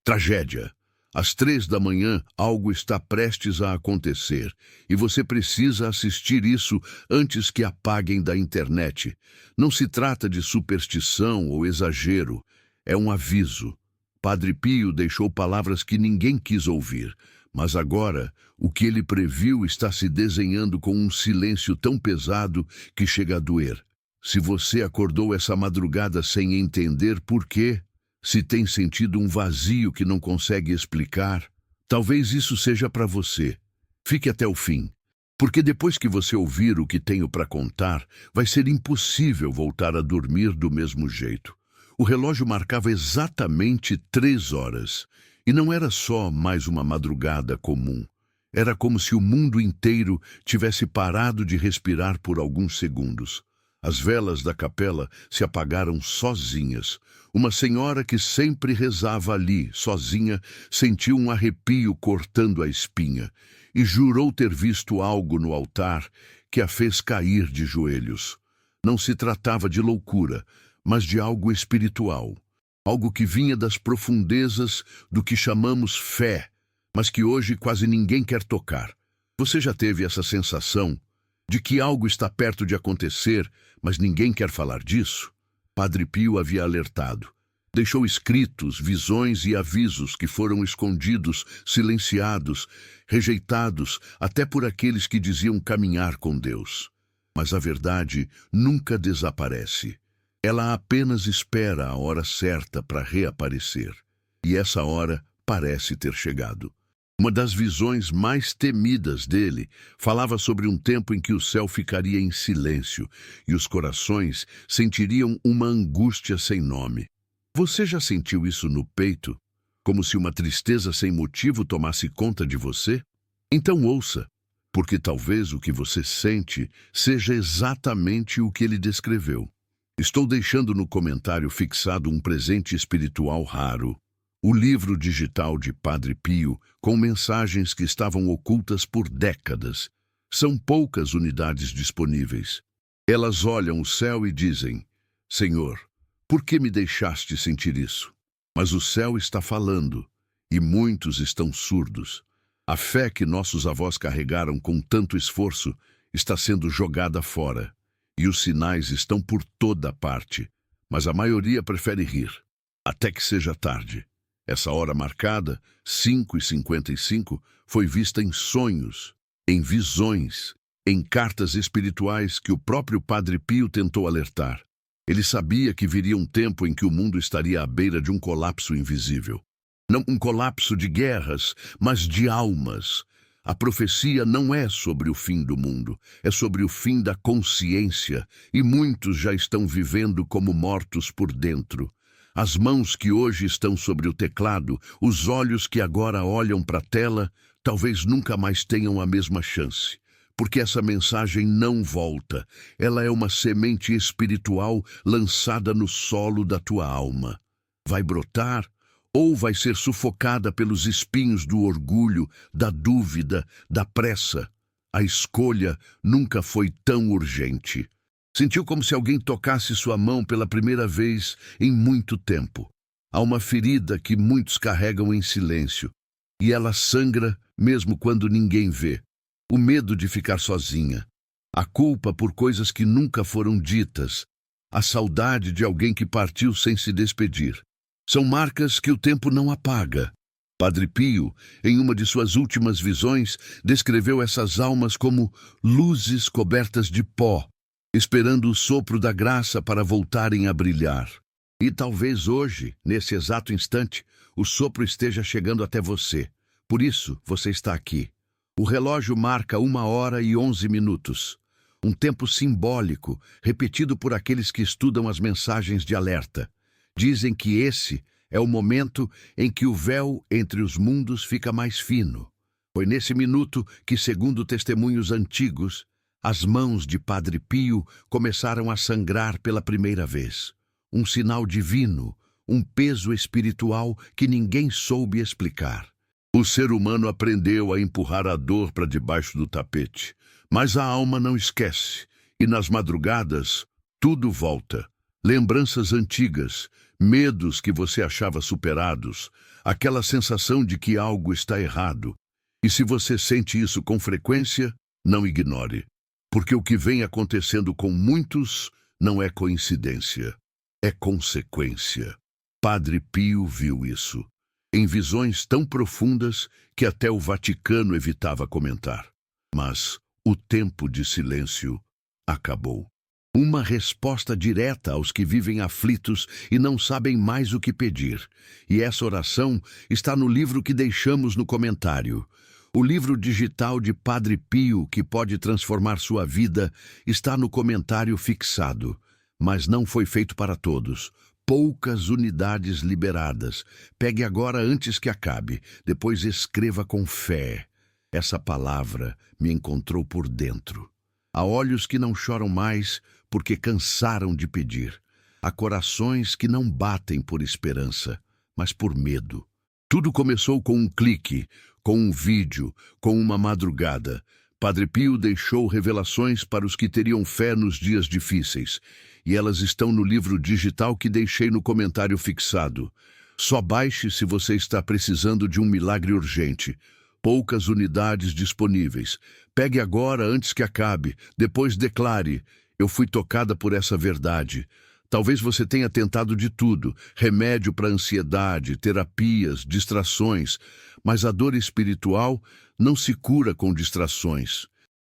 Tragédia. Às 3 da manhã, algo está prestes a acontecer e você precisa assistir isso antes que apaguem da internet. Não se trata de superstição ou exagero, é um aviso. Padre Pio deixou palavras que ninguém quis ouvir, mas agora o que ele previu está se desenhando com um silêncio tão pesado que chega a doer. Se você acordou essa madrugada sem entender por quê, se tem sentido um vazio que não consegue explicar, talvez isso seja para você. Fique até o fim, porque depois que você ouvir o que tenho para contar, vai ser impossível voltar a dormir do mesmo jeito. O relógio marcava exatamente 3 horas, e não era só mais uma madrugada comum. Era como se o mundo inteiro tivesse parado de respirar por alguns segundos. As velas da capela se apagaram sozinhas. Uma senhora que sempre rezava ali, sozinha, sentiu um arrepio cortando a espinha e jurou ter visto algo no altar que a fez cair de joelhos. Não se tratava de loucura, mas de algo espiritual. Algo que vinha das profundezas do que chamamos fé, mas que hoje quase ninguém quer tocar. Você já teve essa sensação de que algo está perto de acontecer, mas ninguém quer falar disso? Padre Pio havia alertado. Deixou escritos, visões e avisos que foram escondidos, silenciados, rejeitados até por aqueles que diziam caminhar com Deus. Mas a verdade nunca desaparece. Ela apenas espera a hora certa para reaparecer. E essa hora parece ter chegado. Uma das visões mais temidas dele falava sobre um tempo em que o céu ficaria em silêncio e os corações sentiriam uma angústia sem nome. Você já sentiu isso no peito, como se uma tristeza sem motivo tomasse conta de você? Então ouça, porque talvez o que você sente seja exatamente o que ele descreveu. Estou deixando no comentário fixado um presente espiritual raro. O livro digital de Padre Pio, com mensagens que estavam ocultas por décadas. São poucas unidades disponíveis. Elas olham o céu e dizem: Senhor, por que me deixaste sentir isso? Mas o céu está falando, e muitos estão surdos. A fé que nossos avós carregaram com tanto esforço está sendo jogada fora, e os sinais estão por toda parte, mas a maioria prefere rir, até que seja tarde. Essa hora marcada, 5h55, foi vista em sonhos, em visões, em cartas espirituais que o próprio Padre Pio tentou alertar. Ele sabia que viria um tempo em que o mundo estaria à beira de um colapso invisível. Não um colapso de guerras, mas de almas. A profecia não é sobre o fim do mundo, é sobre o fim da consciência, e muitos já estão vivendo como mortos por dentro. As mãos que hoje estão sobre o teclado, os olhos que agora olham para a tela, talvez nunca mais tenham a mesma chance. Porque essa mensagem não volta. Ela é uma semente espiritual lançada no solo da tua alma. Vai brotar ou vai ser sufocada pelos espinhos do orgulho, da dúvida, da pressa. A escolha nunca foi tão urgente. Sentiu como se alguém tocasse sua mão pela primeira vez em muito tempo. Há uma ferida que muitos carregam em silêncio, e ela sangra mesmo quando ninguém vê. O medo de ficar sozinha, a culpa por coisas que nunca foram ditas, a saudade de alguém que partiu sem se despedir. São marcas que o tempo não apaga. Padre Pio, em uma de suas últimas visões, descreveu essas almas como luzes cobertas de pó, esperando o sopro da graça para voltarem a brilhar. E talvez hoje, nesse exato instante, o sopro esteja chegando até você. Por isso, você está aqui. O relógio marca 1h11. Um tempo simbólico, repetido por aqueles que estudam as mensagens de alerta. Dizem que esse é o momento em que o véu entre os mundos fica mais fino. Foi nesse minuto que, segundo testemunhos antigos, as mãos de Padre Pio começaram a sangrar pela primeira vez. Um sinal divino, um peso espiritual que ninguém soube explicar. O ser humano aprendeu a empurrar a dor para debaixo do tapete, mas a alma não esquece, e nas madrugadas tudo volta. Lembranças antigas, medos que você achava superados, aquela sensação de que algo está errado. E se você sente isso com frequência, não ignore, porque o que vem acontecendo com muitos não é coincidência, é consequência. Padre Pio viu isso, em visões tão profundas que até o Vaticano evitava comentar. Mas o tempo de silêncio acabou. Uma resposta direta aos que vivem aflitos e não sabem mais o que pedir. E essa oração está no livro que deixamos no comentário. O livro digital de Padre Pio, que pode transformar sua vida, está no comentário fixado. Mas não foi feito para todos. Poucas unidades liberadas. Pegue agora antes que acabe. Depois escreva com fé. Essa palavra me encontrou por dentro. Há olhos que não choram mais porque cansaram de pedir. Há corações que não batem por esperança, mas por medo. Tudo começou com um clique, com um vídeo, com uma madrugada. Padre Pio deixou revelações para os que teriam fé nos dias difíceis, e elas estão no livro digital que deixei no comentário fixado. Só baixe se você está precisando de um milagre urgente. Poucas unidades disponíveis. Pegue agora antes que acabe. Depois declare: eu fui tocada por essa verdade. Talvez você tenha tentado de tudo, remédio para ansiedade, terapias, distrações, mas a dor espiritual não se cura com distrações.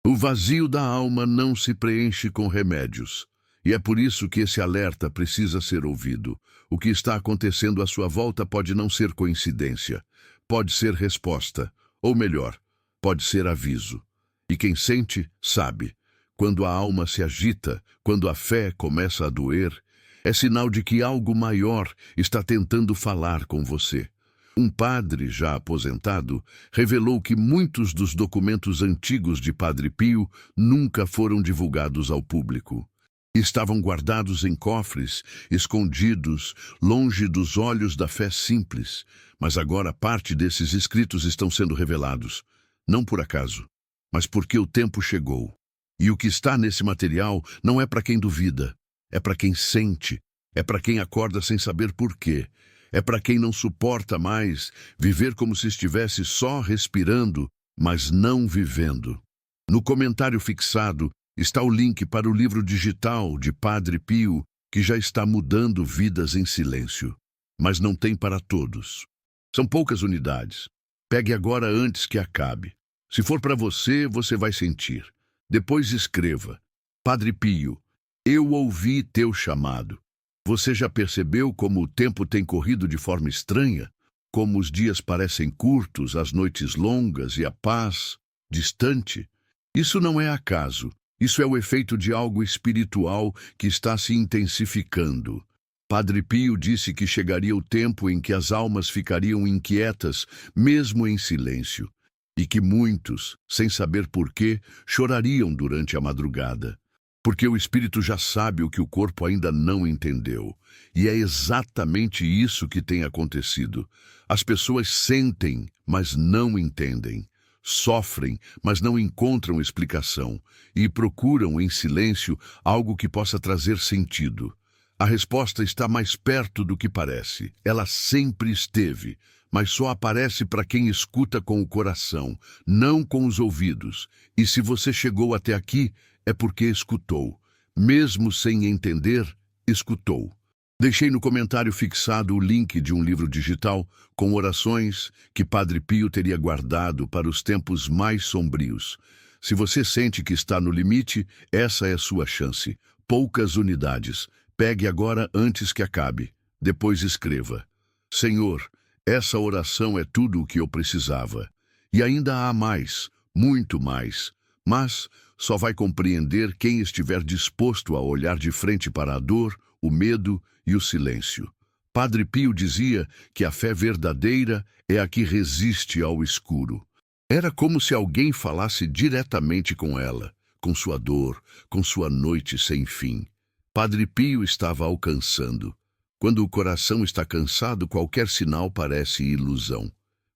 O vazio da alma não se preenche com remédios. E é por isso que esse alerta precisa ser ouvido. O que está acontecendo à sua volta pode não ser coincidência. Pode ser resposta. Ou melhor, pode ser aviso. E quem sente, sabe. Quando a alma se agita, quando a fé começa a doer, é sinal de que algo maior está tentando falar com você. Um padre já aposentado revelou que muitos dos documentos antigos de Padre Pio nunca foram divulgados ao público. Estavam guardados em cofres, escondidos, longe dos olhos da fé simples. Mas agora parte desses escritos estão sendo revelados. Não por acaso, mas porque o tempo chegou. E o que está nesse material não é para quem duvida, é para quem sente, é para quem acorda sem saber por quê, é para quem não suporta mais viver como se estivesse só respirando, mas não vivendo. No comentário fixado está o link para o livro digital de Padre Pio, que já está mudando vidas em silêncio. Mas não tem para todos. São poucas unidades. Pegue agora antes que acabe. Se for para você, você vai sentir. Depois escreva: Padre Pio, eu ouvi teu chamado. Você já percebeu como o tempo tem corrido de forma estranha? Como os dias parecem curtos, as noites longas e a paz distante? Isso não é acaso. Isso é o efeito de algo espiritual que está se intensificando. Padre Pio disse que chegaria o tempo em que as almas ficariam inquietas, mesmo em silêncio, e que muitos, sem saber porquê, chorariam durante a madrugada. Porque o espírito já sabe o que o corpo ainda não entendeu. E é exatamente isso que tem acontecido. As pessoas sentem, mas não entendem. Sofrem, mas não encontram explicação. E procuram em silêncio algo que possa trazer sentido. A resposta está mais perto do que parece. Ela sempre esteve, mas só aparece para quem escuta com o coração, não com os ouvidos. E se você chegou até aqui, é porque escutou. Mesmo sem entender, escutou. Deixei no comentário fixado o link de um livro digital com orações que Padre Pio teria guardado para os tempos mais sombrios. Se você sente que está no limite, essa é a sua chance. Poucas unidades. Pegue agora antes que acabe. Depois escreva: Senhor, essa oração é tudo o que eu precisava. E ainda há mais, muito mais. Mas só vai compreender quem estiver disposto a olhar de frente para a dor, o medo e o silêncio. Padre Pio dizia que a fé verdadeira é a que resiste ao escuro. Era como se alguém falasse diretamente com ela, com sua dor, com sua noite sem fim. Padre Pio estava alcançando. Quando o coração está cansado, qualquer sinal parece ilusão.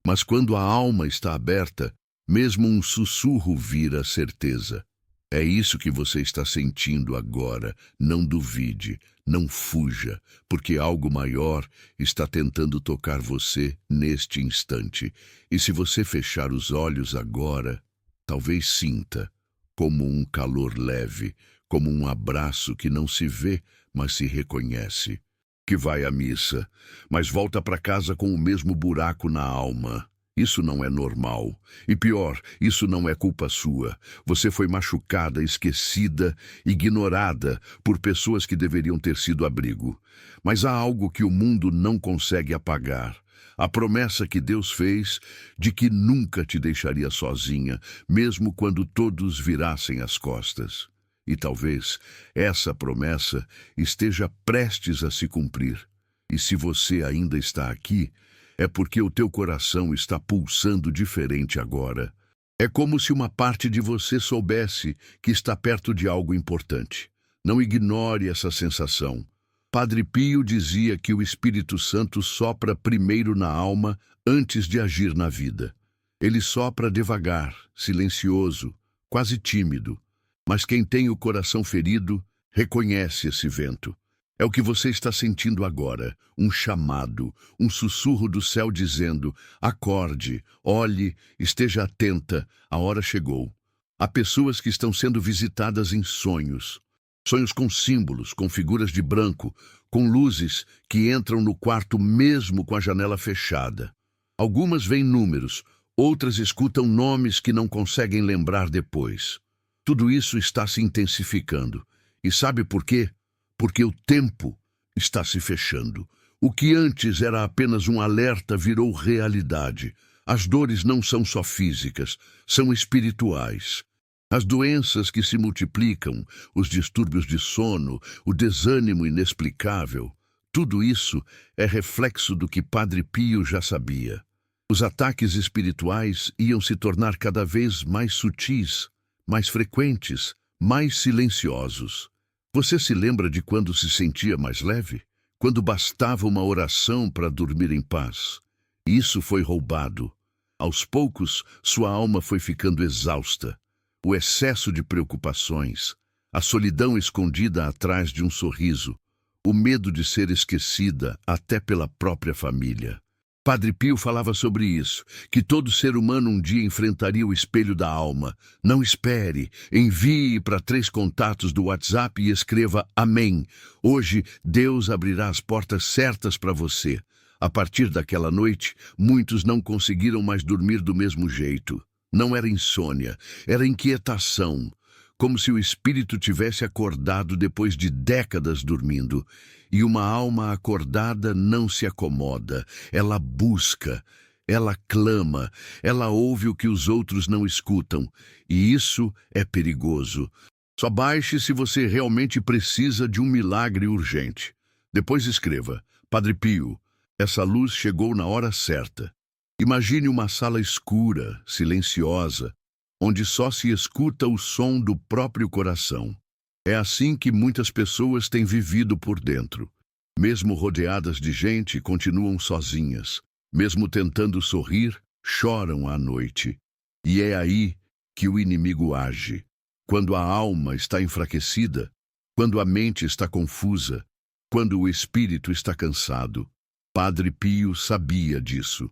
Mas quando a alma está aberta, mesmo um sussurro vira certeza. É isso que você está sentindo agora. Não duvide, não fuja, porque algo maior está tentando tocar você neste instante. E se você fechar os olhos agora, talvez sinta como um calor leve, como um abraço que não se vê, mas se reconhece. Que vai à missa, mas volta para casa com o mesmo buraco na alma. Isso não é normal. E pior, isso não é culpa sua. Você foi machucada, esquecida, ignorada por pessoas que deveriam ter sido abrigo. Mas há algo que o mundo não consegue apagar. A promessa que Deus fez de que nunca te deixaria sozinha, mesmo quando todos virassem as costas. E talvez essa promessa esteja prestes a se cumprir. E se você ainda está aqui, é porque o teu coração está pulsando diferente agora. É como se uma parte de você soubesse que está perto de algo importante. Não ignore essa sensação. Padre Pio dizia que o Espírito Santo sopra primeiro na alma antes de agir na vida. Ele sopra devagar, silencioso, quase tímido. Mas quem tem o coração ferido reconhece esse vento. É o que você está sentindo agora, um chamado, um sussurro do céu dizendo: acorde, olhe, esteja atenta, a hora chegou. Há pessoas que estão sendo visitadas em sonhos. Sonhos com símbolos, com figuras de branco, com luzes que entram no quarto mesmo com a janela fechada. Algumas veem números, outras escutam nomes que não conseguem lembrar depois. Tudo isso está se intensificando. E sabe por quê? Porque o tempo está se fechando. O que antes era apenas um alerta virou realidade. As dores não são só físicas, são espirituais. As doenças que se multiplicam, os distúrbios de sono, o desânimo inexplicável, tudo isso é reflexo do que Padre Pio já sabia. Os ataques espirituais iam se tornar cada vez mais sutis, mais frequentes, mais silenciosos. Você se lembra de quando se sentia mais leve? Quando bastava uma oração para dormir em paz? Isso foi roubado. Aos poucos, sua alma foi ficando exausta. O excesso de preocupações, a solidão escondida atrás de um sorriso, o medo de ser esquecida até pela própria família. Padre Pio falava sobre isso, que todo ser humano um dia enfrentaria o espelho da alma. Não espere, envie para 3 contatos do WhatsApp e escreva Amém. Hoje, Deus abrirá as portas certas para você. A partir daquela noite, muitos não conseguiram mais dormir do mesmo jeito. Não era insônia, era inquietação, como se o espírito tivesse acordado depois de décadas dormindo. E uma alma acordada não se acomoda, ela busca, ela clama, ela ouve o que os outros não escutam. E isso é perigoso. Só baixe se você realmente precisa de um milagre urgente. Depois escreva: Padre Pio, essa luz chegou na hora certa. Imagine uma sala escura, silenciosa, onde só se escuta o som do próprio coração. É assim que muitas pessoas têm vivido por dentro. Mesmo rodeadas de gente, continuam sozinhas. Mesmo tentando sorrir, choram à noite. E é aí que o inimigo age. Quando a alma está enfraquecida, quando a mente está confusa, quando o espírito está cansado. Padre Pio sabia disso.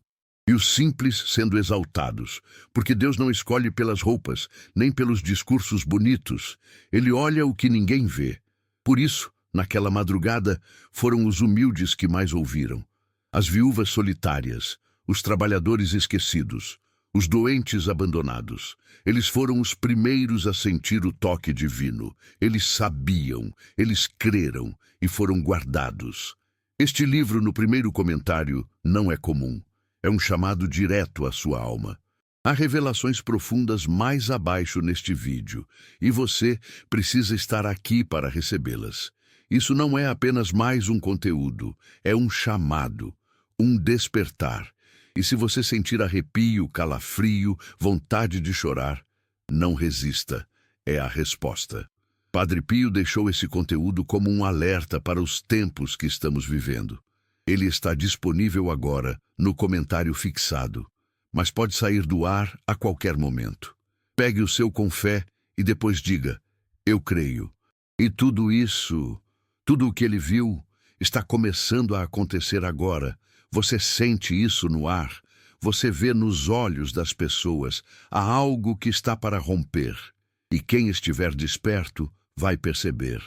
E os simples sendo exaltados, porque Deus não escolhe pelas roupas, nem pelos discursos bonitos. Ele olha o que ninguém vê. Por isso, naquela madrugada, foram os humildes que mais ouviram. As viúvas solitárias, os trabalhadores esquecidos, os doentes abandonados. Eles foram os primeiros a sentir o toque divino. Eles sabiam, eles creram e foram guardados. Este livro, no primeiro comentário, não é comum. É um chamado direto à sua alma. Há revelações profundas mais abaixo neste vídeo, e você precisa estar aqui para recebê-las. Isso não é apenas mais um conteúdo, é um chamado, um despertar. E se você sentir arrepio, calafrio, vontade de chorar, não resista, é a resposta. Padre Pio deixou esse conteúdo como um alerta para os tempos que estamos vivendo. Ele está disponível agora, no comentário fixado, mas pode sair do ar a qualquer momento. Pegue o seu com fé e depois diga: eu creio. E tudo isso, tudo o que ele viu, está começando a acontecer agora. Você sente isso no ar. Você vê nos olhos das pessoas. Há algo que está para romper. E quem estiver desperto vai perceber.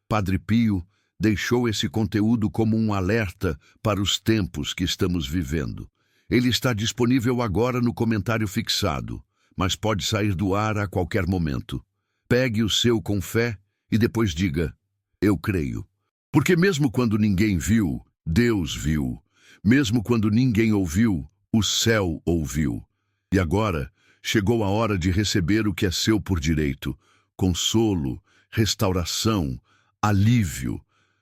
Padre Pio deixou esse conteúdo como um alerta para os tempos que estamos vivendo. Ele está disponível agora no comentário fixado, mas pode sair do ar a qualquer momento. Pegue o seu com fé e depois diga: eu creio. Porque mesmo quando ninguém viu, Deus viu. Mesmo quando ninguém ouviu, o céu ouviu. E agora chegou a hora de receber o que é seu por direito: consolo, restauração, alívio.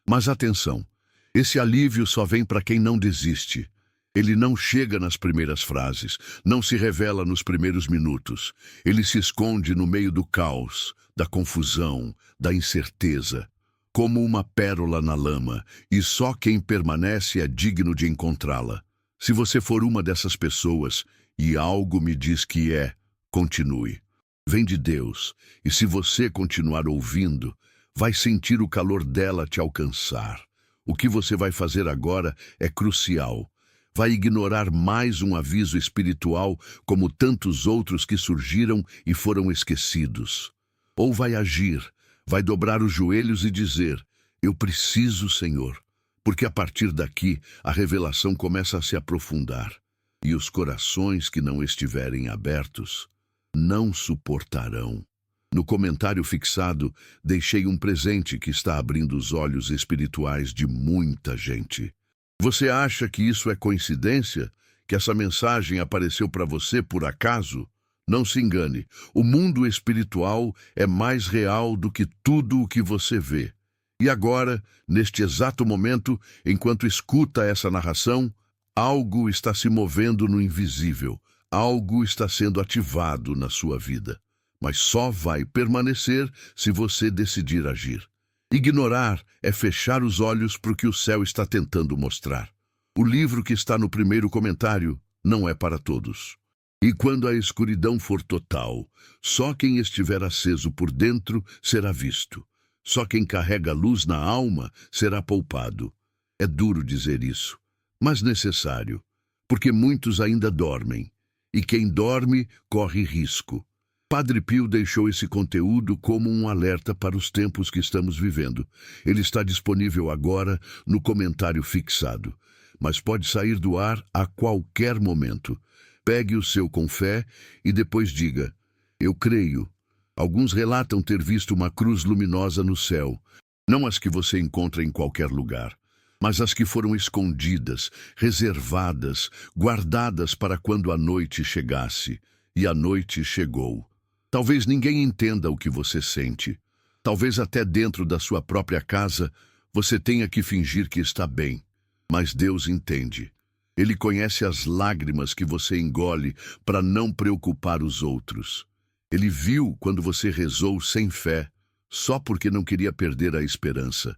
Mas atenção, esse alívio só vem para quem não desiste. Ele não chega nas primeiras frases, não se revela nos primeiros minutos. Ele se esconde no meio do caos, da confusão, da incerteza, como uma pérola na lama, e só quem permanece é digno de encontrá-la. Se você for uma dessas pessoas, e algo me diz que é, continue. Vem de Deus, e se você continuar ouvindo, vai sentir o calor dela te alcançar. O que você vai fazer agora é crucial. Vai ignorar mais um aviso espiritual como tantos outros que surgiram e foram esquecidos. Ou vai agir, vai dobrar os joelhos e dizer: eu preciso, Senhor. Porque a partir daqui a revelação começa a se aprofundar. E os corações que não estiverem abertos não suportarão. No comentário fixado, deixei um presente que está abrindo os olhos espirituais de muita gente. Você acha que isso é coincidência? Que essa mensagem apareceu para você por acaso? Não se engane, o mundo espiritual é mais real do que tudo o que você vê. E agora, neste exato momento, enquanto escuta essa narração, algo está se movendo no invisível, algo está sendo ativado na sua vida. Mas só vai permanecer se você decidir agir. Ignorar é fechar os olhos para o que o céu está tentando mostrar. O livro que está no primeiro comentário não é para todos. E quando a escuridão for total, só quem estiver aceso por dentro será visto. Só quem carrega luz na alma será poupado. É duro dizer isso, mas necessário, porque muitos ainda dormem. E quem dorme corre risco. Padre Pio deixou esse conteúdo como um alerta para os tempos que estamos vivendo. Ele está disponível agora no comentário fixado, mas pode sair do ar a qualquer momento. Pegue o seu com fé e depois diga: eu creio. Alguns relatam ter visto uma cruz luminosa no céu, não as que você encontra em qualquer lugar, mas as que foram escondidas, reservadas, guardadas para quando a noite chegasse. E a noite chegou. Talvez ninguém entenda o que você sente. Talvez até dentro da sua própria casa você tenha que fingir que está bem. Mas Deus entende. Ele conhece as lágrimas que você engole para não preocupar os outros. Ele viu quando você rezou sem fé, só porque não queria perder a esperança.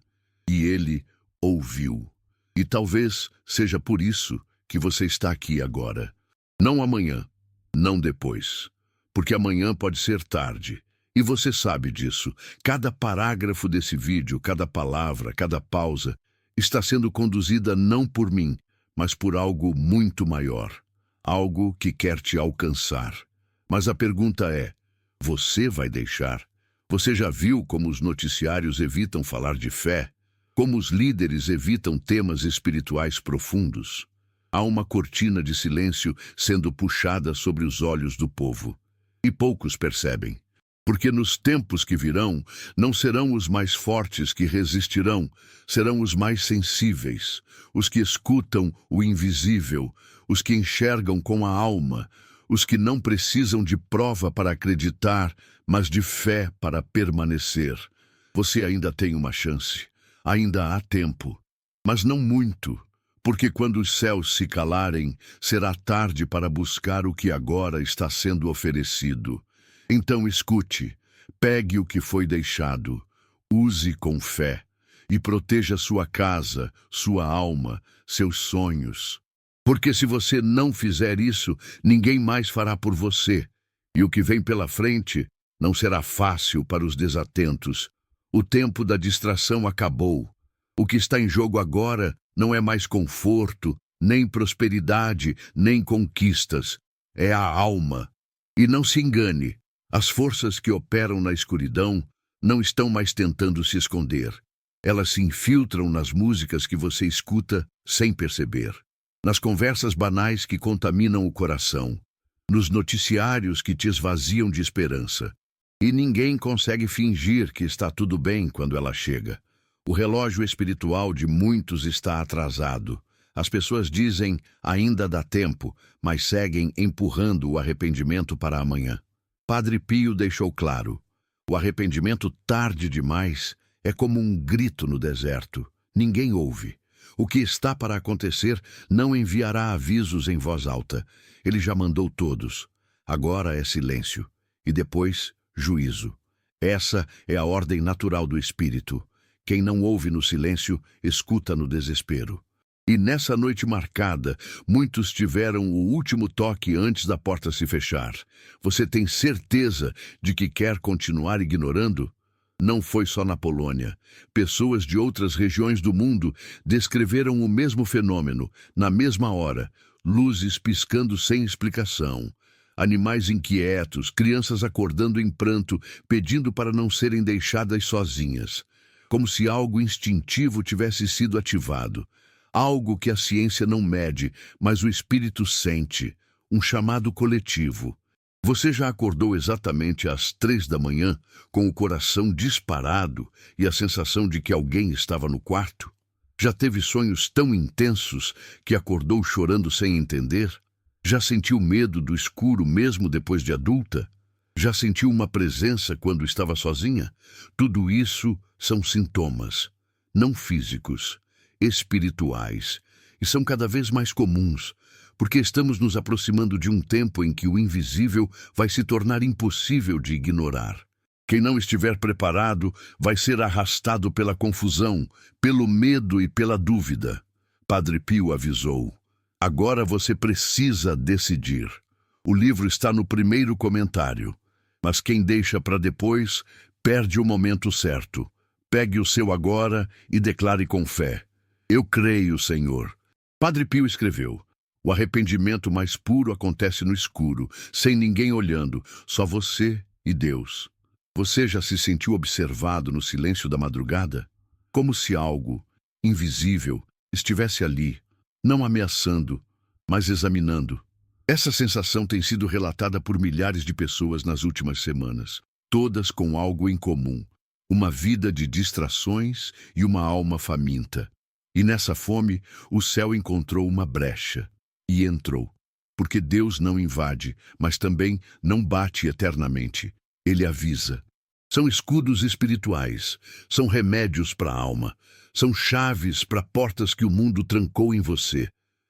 E ele ouviu. E talvez seja por isso que você está aqui agora. Não amanhã, não depois. Porque amanhã pode ser tarde. E você sabe disso. Cada parágrafo desse vídeo, cada palavra, cada pausa, está sendo conduzida não por mim, mas por algo muito maior. Algo que quer te alcançar. Mas a pergunta é: você vai deixar? Você já viu como os noticiários evitam falar de fé? Como os líderes evitam temas espirituais profundos? Há uma cortina de silêncio sendo puxada sobre os olhos do povo. E poucos percebem. Porque nos tempos que virão, não serão os mais fortes que resistirão, serão os mais sensíveis, os que escutam o invisível, os que enxergam com a alma, os que não precisam de prova para acreditar, mas de fé para permanecer. Você ainda tem uma chance, ainda há tempo, mas não muito, porque quando os céus se calarem, será tarde para buscar o que agora está sendo oferecido. Então escute, pegue o que foi deixado, use com fé e proteja sua casa, sua alma, seus sonhos. Porque se você não fizer isso, ninguém mais fará por você. E o que vem pela frente Não será fácil para os desatentos. O tempo da distração acabou. O que está em jogo agora não é mais conforto, nem prosperidade, nem conquistas. É a alma. E não se engane, as forças que operam na escuridão não estão mais tentando se esconder. Elas se infiltram nas músicas que você escuta sem perceber, nas conversas banais que contaminam o coração, nos noticiários que te esvaziam de esperança. E ninguém consegue fingir que está tudo bem quando ela chega. O relógio espiritual de muitos está atrasado. As pessoas dizem, ainda dá tempo, mas seguem empurrando o arrependimento para amanhã. Padre Pio deixou claro, o arrependimento tarde demais é como um grito no deserto. Ninguém ouve. O que está para acontecer não enviará avisos em voz alta. Ele já mandou todos. Agora é silêncio. E depois, juízo. Essa é a ordem natural do Espírito. Quem não ouve no silêncio, escuta no desespero. E nessa noite marcada, muitos tiveram o último toque antes da porta se fechar. Você tem certeza de que quer continuar ignorando? Não foi só na Polônia. Pessoas de outras regiões do mundo descreveram o mesmo fenômeno, na mesma hora. Luzes piscando sem explicação. Animais inquietos, crianças acordando em pranto, pedindo para não serem deixadas sozinhas. Como se algo instintivo tivesse sido ativado. Algo que a ciência não mede, mas o espírito sente. Um chamado coletivo. Você já acordou exatamente às 3 da manhã, com o coração disparado e a sensação de que alguém estava no quarto? Já teve sonhos tão intensos que acordou chorando sem entender? Já sentiu medo do escuro mesmo depois de adulta? Já sentiu uma presença quando estava sozinha? Tudo isso são sintomas, não físicos, espirituais, e são cada vez mais comuns, porque estamos nos aproximando de um tempo em que o invisível vai se tornar impossível de ignorar. Quem não estiver preparado vai ser arrastado pela confusão, pelo medo e pela dúvida. Padre Pio avisou. Agora você precisa decidir. O livro está no primeiro comentário, mas quem deixa para depois perde o momento certo. Pegue o seu agora e declare com fé. Eu creio, Senhor. Padre Pio escreveu. O arrependimento mais puro acontece no escuro, sem ninguém olhando, só você e Deus. Você já se sentiu observado no silêncio da madrugada? Como se algo, invisível, estivesse ali, não ameaçando, mas examinando. Essa sensação tem sido relatada por milhares de pessoas nas últimas semanas, todas com algo em comum, uma vida de distrações e uma alma faminta. E nessa fome, o céu encontrou uma brecha. E entrou, porque Deus não invade, mas também não bate eternamente. Ele avisa. São escudos espirituais, são remédios para a alma, são chaves para portas que o mundo trancou em você.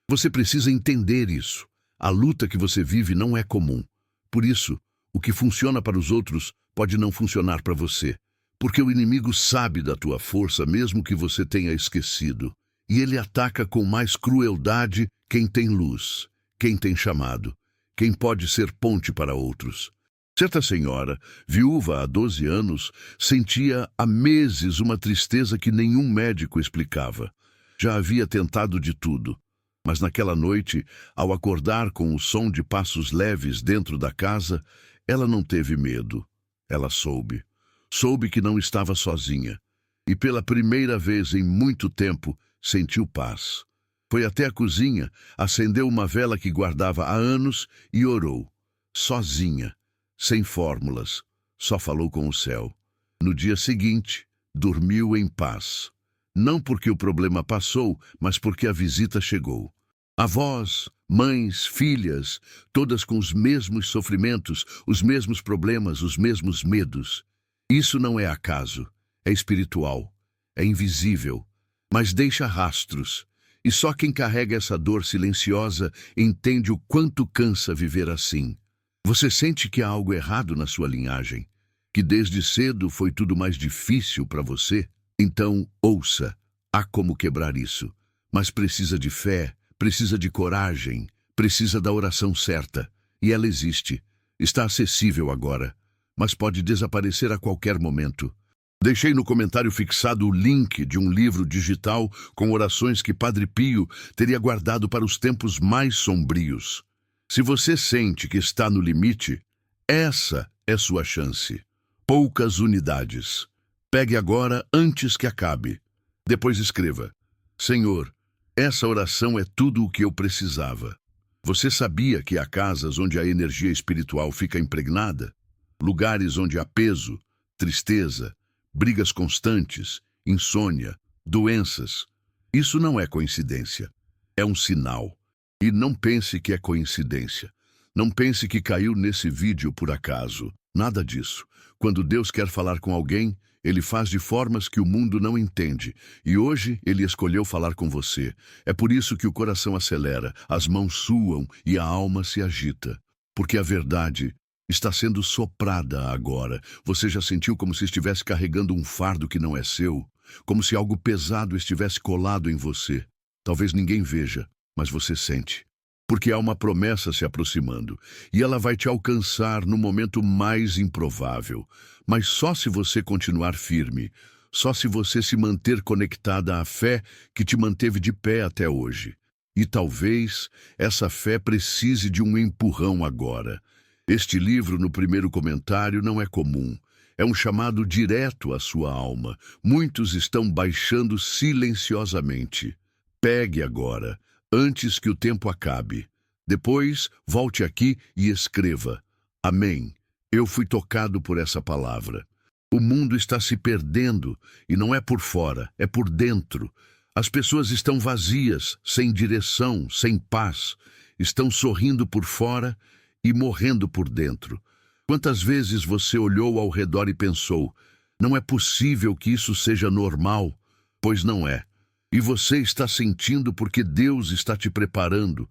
Você precisa entender isso. A luta que você vive não é comum. Por isso, o que funciona para os outros pode não funcionar para você, porque o inimigo sabe da tua força mesmo que você tenha esquecido. E ele ataca com mais crueldade quem tem luz, quem tem chamado, quem pode ser ponte para outros. Certa senhora, viúva há 12 anos, sentia há meses uma tristeza que nenhum médico explicava. Já havia tentado de tudo, mas naquela noite, ao acordar com o som de passos leves dentro da casa, ela não teve medo. Ela soube. Soube que não estava sozinha. E pela primeira vez em muito tempo, sentiu paz. Foi até a cozinha, acendeu uma vela que guardava há anos e orou. Sozinha, sem fórmulas, só falou com o céu. No dia seguinte, dormiu em paz. Não porque o problema passou, mas porque a visita chegou. Avós, mães, filhas, todas com os mesmos sofrimentos, os mesmos problemas, os mesmos medos. Isso não é acaso, é espiritual, é invisível, mas deixa rastros, e só quem carrega essa dor silenciosa entende o quanto cansa viver assim. Você sente que há algo errado na sua linhagem, que desde cedo foi tudo mais difícil para você? Então, ouça, há como quebrar isso, mas precisa de fé, precisa de coragem, precisa da oração certa, e ela existe, está acessível agora. mas pode desaparecer a qualquer momento. Deixei no comentário fixado o link de um livro digital com orações que Padre Pio teria guardado para os tempos mais sombrios. Se você sente que está no limite, essa é sua chance. Poucas unidades. Pegue agora antes que acabe. Depois escreva: Senhor, essa oração é tudo o que eu precisava. Você sabia que há casas onde a energia espiritual fica impregnada? Lugares onde há peso, tristeza, brigas constantes, insônia, doenças. Isso não é coincidência. É um sinal. E não pense que é coincidência. Não pense que caiu nesse vídeo por acaso. Nada disso. Quando Deus quer falar com alguém, Ele faz de formas que o mundo não entende. E hoje Ele escolheu falar com você. É por isso que o coração acelera, as mãos suam e a alma se agita. Porque a verdade está sendo soprada agora. Você já sentiu como se estivesse carregando um fardo que não é seu? Como se algo pesado estivesse colado em você? Talvez ninguém veja, mas você sente. Porque há uma promessa se aproximando, e ela vai te alcançar no momento mais improvável. Mas só se você continuar firme, só se você se manter conectada à fé que te manteve de pé até hoje. E talvez essa fé precise de um empurrão agora. Este livro, no primeiro comentário, não é comum. É um chamado direto à sua alma. Muitos estão baixando silenciosamente. Pegue agora, antes que o tempo acabe. Depois, volte aqui e escreva: Amém. Eu fui tocado por essa palavra. O mundo está se perdendo, e não é por fora, é por dentro. As pessoas estão vazias, sem direção, sem paz. Estão sorrindo por fora e morrendo por dentro. Quantas vezes você olhou ao redor e pensou: não é possível que isso seja normal? Pois não é. E você está sentindo porque Deus está te preparando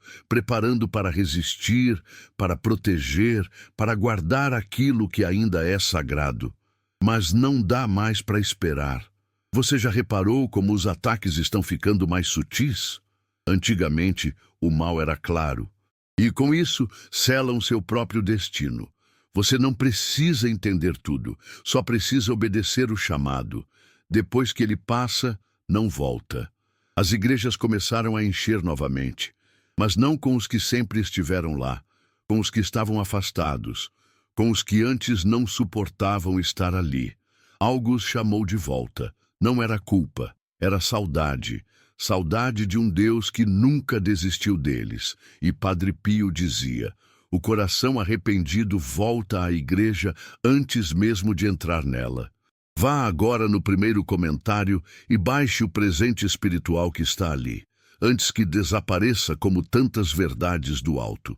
para resistir, para proteger, para guardar aquilo que ainda é sagrado. Mas não dá mais para esperar. Você já reparou como os ataques estão ficando mais sutis? Antigamente, o mal era claro. E com isso, selam seu próprio destino. Você não precisa entender tudo, só precisa obedecer o chamado. Depois que ele passa, não volta. As igrejas começaram a encher novamente, mas não com os que sempre estiveram lá, com os que estavam afastados, com os que antes não suportavam estar ali. Algo os chamou de volta. Não era culpa, era saudade. Saudade de um Deus que nunca desistiu deles. E Padre Pio dizia: o coração arrependido volta à igreja antes mesmo de entrar nela. Vá agora no primeiro comentário e baixe o presente espiritual que está ali, antes que desapareça como tantas verdades do alto.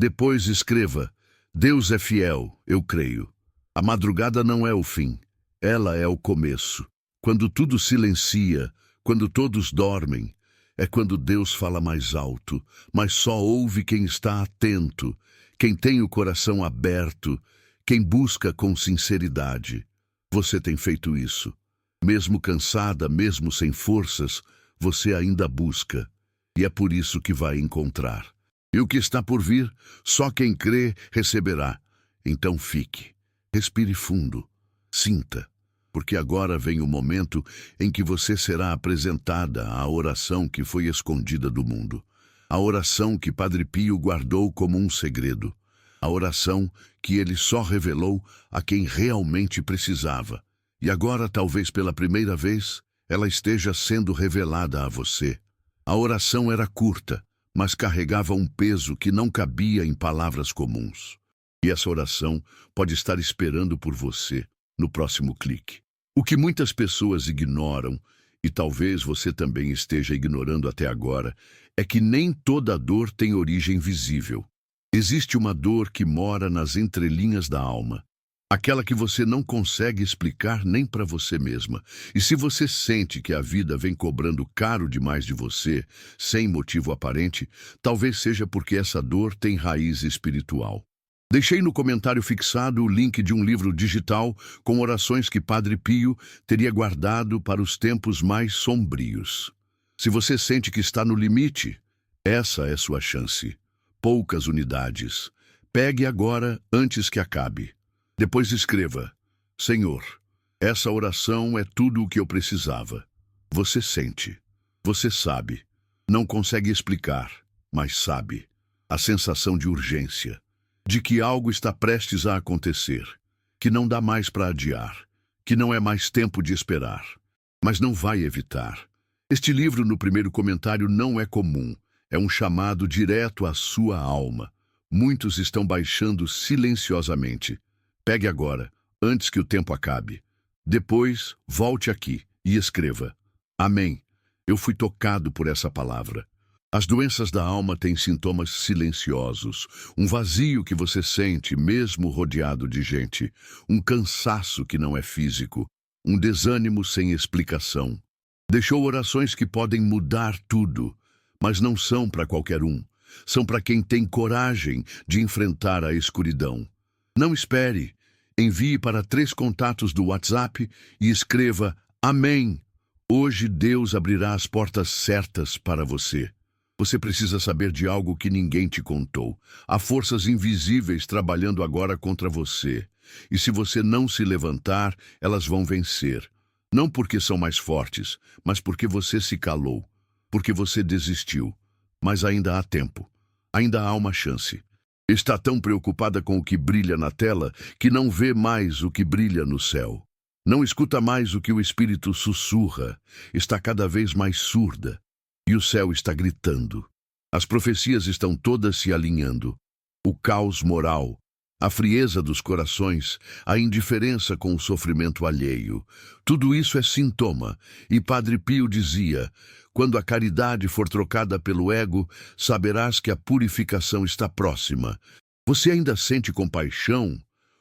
Depois escreva: Deus é fiel, eu creio. A madrugada não é o fim, ela é o começo. Quando tudo silencia, quando todos dormem, é quando Deus fala mais alto, mas só ouve quem está atento, quem tem o coração aberto, quem busca com sinceridade. Você tem feito isso. Mesmo cansada, mesmo sem forças, você ainda busca. E é por isso que vai encontrar. E o que está por vir, só quem crê receberá. Então fique. Respire fundo. Sinta. Porque agora vem o momento em que você será apresentada à oração que foi escondida do mundo. A oração que Padre Pio guardou como um segredo. A oração que ele só revelou a quem realmente precisava. E agora, talvez pela primeira vez, ela esteja sendo revelada a você. A oração era curta, mas carregava um peso que não cabia em palavras comuns. E essa oração pode estar esperando por você no próximo clique. O que muitas pessoas ignoram, e talvez você também esteja ignorando até agora, é que nem toda dor tem origem visível. Existe uma dor que mora nas entrelinhas da alma, aquela que você não consegue explicar nem para você mesma. E se você sente que a vida vem cobrando caro demais de você, sem motivo aparente, talvez seja porque essa dor tem raiz espiritual. Deixei no comentário fixado o link de um livro digital com orações que Padre Pio teria guardado para os tempos mais sombrios. Se você sente que está no limite, essa é sua chance. Poucas unidades. Pegue agora antes que acabe. Depois escreva: Senhor, essa oração é tudo o que eu precisava. Você sente, você sabe, não consegue explicar, mas sabe. A sensação de urgência, de que algo está prestes a acontecer, que não dá mais para adiar, que não é mais tempo de esperar, mas não vai evitar. Este livro, no primeiro comentário, não é comum, é um chamado direto à sua alma. Muitos estão baixando silenciosamente. Pegue agora, antes que o tempo acabe. Depois, volte aqui e escreva: Amém. Eu fui tocado por essa palavra. As doenças da alma têm sintomas silenciosos, um vazio que você sente mesmo rodeado de gente, um cansaço que não é físico, um desânimo sem explicação. Deixou orações que podem mudar tudo, mas não são para qualquer um. São para quem tem coragem de enfrentar a escuridão. Não espere. Envie para 3 contatos do WhatsApp e escreva: Amém. Hoje Deus abrirá as portas certas para você. Você precisa saber de algo que ninguém te contou. Há forças invisíveis trabalhando agora contra você. E se você não se levantar, elas vão vencer. Não porque são mais fortes, mas porque você se calou. Porque você desistiu. Mas ainda há tempo. Ainda há uma chance. Está tão preocupada com o que brilha na tela que não vê mais o que brilha no céu. Não escuta mais o que o Espírito sussurra. Está cada vez mais surda. E o céu está gritando. As profecias estão todas se alinhando. O caos moral, a frieza dos corações, a indiferença com o sofrimento alheio. Tudo isso é sintoma. E Padre Pio dizia: quando a caridade for trocada pelo ego, saberás que a purificação está próxima. Você ainda sente compaixão?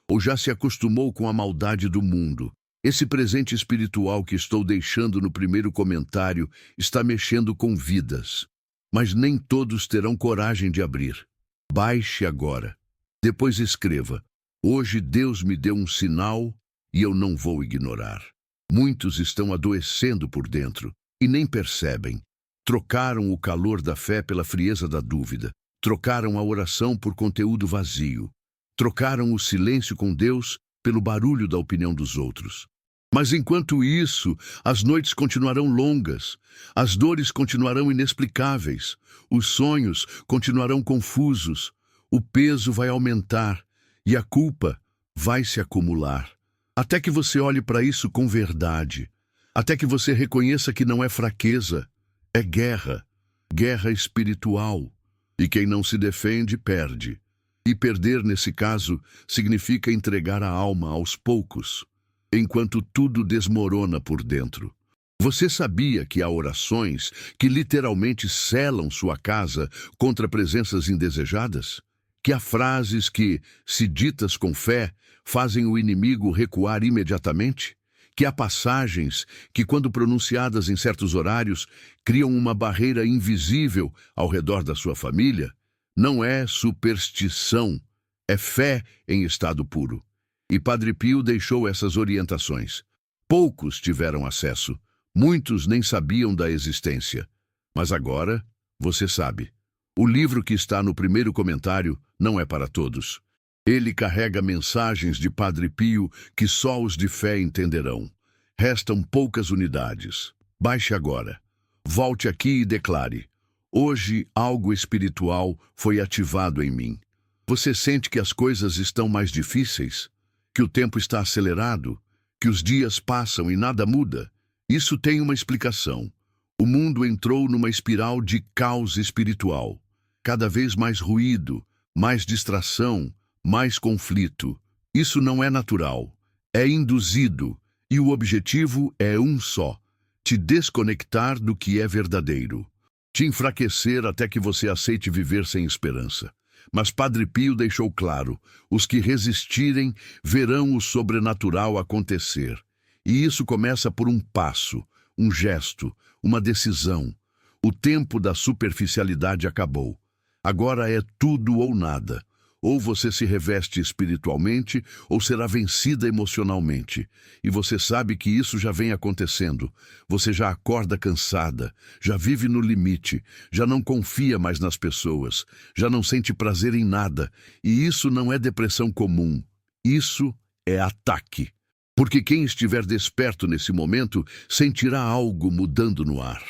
Ou já se acostumou com a maldade do mundo? Esse presente espiritual que estou deixando no primeiro comentário está mexendo com vidas. Mas nem todos terão coragem de abrir. Baixe agora. Depois escreva: Hoje Deus me deu um sinal e eu não vou ignorar. Muitos estão adoecendo por dentro e nem percebem. Trocaram o calor da fé pela frieza da dúvida. Trocaram a oração por conteúdo vazio. Trocaram o silêncio com Deus pelo barulho da opinião dos outros. Mas enquanto isso, as noites continuarão longas, as dores continuarão inexplicáveis, os sonhos continuarão confusos, o peso vai aumentar e a culpa vai se acumular. Até que você olhe para isso com verdade, até que você reconheça que não é fraqueza, é guerra, guerra espiritual. E quem não se defende, perde. E perder, nesse caso, significa entregar a alma aos poucos, enquanto tudo desmorona por dentro. Você sabia que há orações que literalmente selam sua casa contra presenças indesejadas? Que há frases que, se ditas com fé, fazem o inimigo recuar imediatamente? Que há passagens que, quando pronunciadas em certos horários, criam uma barreira invisível ao redor da sua família? Não é superstição, é fé em estado puro. E Padre Pio deixou essas orientações. Poucos tiveram acesso, muitos nem sabiam da existência. Mas agora, você sabe. O livro que está no primeiro comentário não é para todos. Ele carrega mensagens de Padre Pio que só os de fé entenderão. Restam poucas unidades. Baixe agora. Volte aqui e declare: Hoje algo espiritual foi ativado em mim. Você sente que as coisas estão mais difíceis? Que o tempo está acelerado? Que os dias passam e nada muda? Isso tem uma explicação. O mundo entrou numa espiral de caos espiritual. Cada vez mais ruído, mais distração, mais conflito. Isso não é natural. É induzido. E o objetivo é um só: te desconectar do que é verdadeiro. Te enfraquecer até que você aceite viver sem esperança. Mas Padre Pio deixou claro: os que resistirem verão o sobrenatural acontecer. E isso começa por um passo, um gesto, uma decisão. O tempo da superficialidade acabou. Agora é tudo ou nada. Ou você se reveste espiritualmente, ou será vencida emocionalmente. E você sabe que isso já vem acontecendo. Você já acorda cansada, já vive no limite, já não confia mais nas pessoas, já não sente prazer em nada. E isso não é depressão comum. Isso é ataque. Porque quem estiver desperto nesse momento sentirá algo mudando no ar,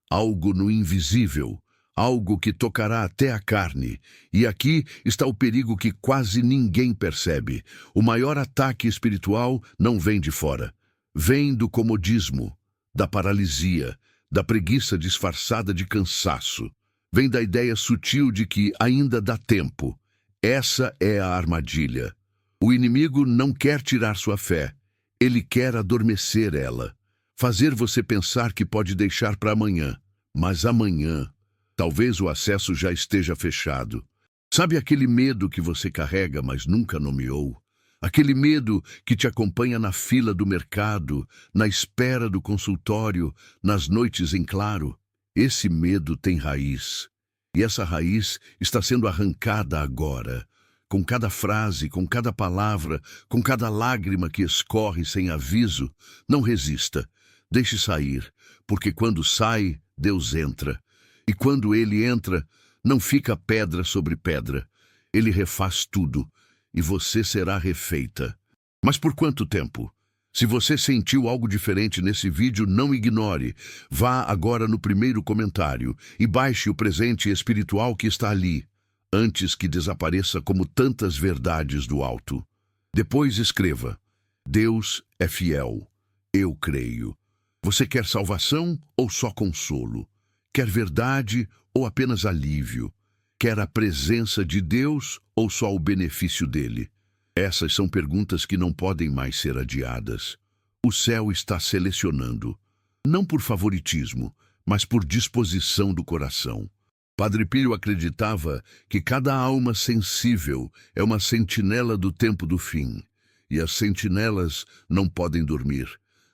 algo no invisível, algo que tocará até a carne. E aqui está o perigo que quase ninguém percebe. O maior ataque espiritual não vem de fora. Vem do comodismo, da paralisia, da preguiça disfarçada de cansaço. Vem da ideia sutil de que ainda dá tempo. Essa é a armadilha. O inimigo não quer tirar sua fé. Ele quer adormecer ela. Fazer você pensar que pode deixar para amanhã. Mas amanhã, talvez o acesso já esteja fechado. Sabe aquele medo que você carrega, mas nunca nomeou? Aquele medo que te acompanha na fila do mercado, na espera do consultório, nas noites em claro? Esse medo tem raiz. E essa raiz está sendo arrancada agora. Com cada frase, com cada palavra, com cada lágrima que escorre sem aviso, não resista. Deixe sair, porque quando sai, Deus entra. E quando Ele entra, não fica pedra sobre pedra. Ele refaz tudo, e você será refeita. Mas por quanto tempo? Se você sentiu algo diferente nesse vídeo, não ignore. Vá agora no primeiro comentário e baixe o presente espiritual que está ali, antes que desapareça como tantas verdades do alto. Depois escreva: Deus é fiel. Eu creio. Você quer salvação ou só consolo? Quer verdade ou apenas alívio? Quer a presença de Deus ou só o benefício dele? Essas são perguntas que não podem mais ser adiadas. O céu está selecionando, não por favoritismo, mas por disposição do coração. Padre Pio acreditava que cada alma sensível é uma sentinela do tempo do fim, e as sentinelas não podem dormir,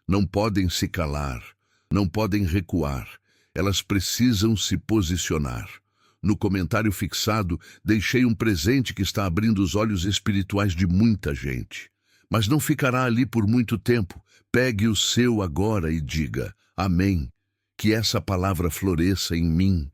não podem se calar, não podem recuar, elas precisam se posicionar. No comentário fixado, deixei um presente que está abrindo os olhos espirituais de muita gente. Mas não ficará ali por muito tempo. Pegue o seu agora e diga: Amém. Que essa palavra floresça em mim.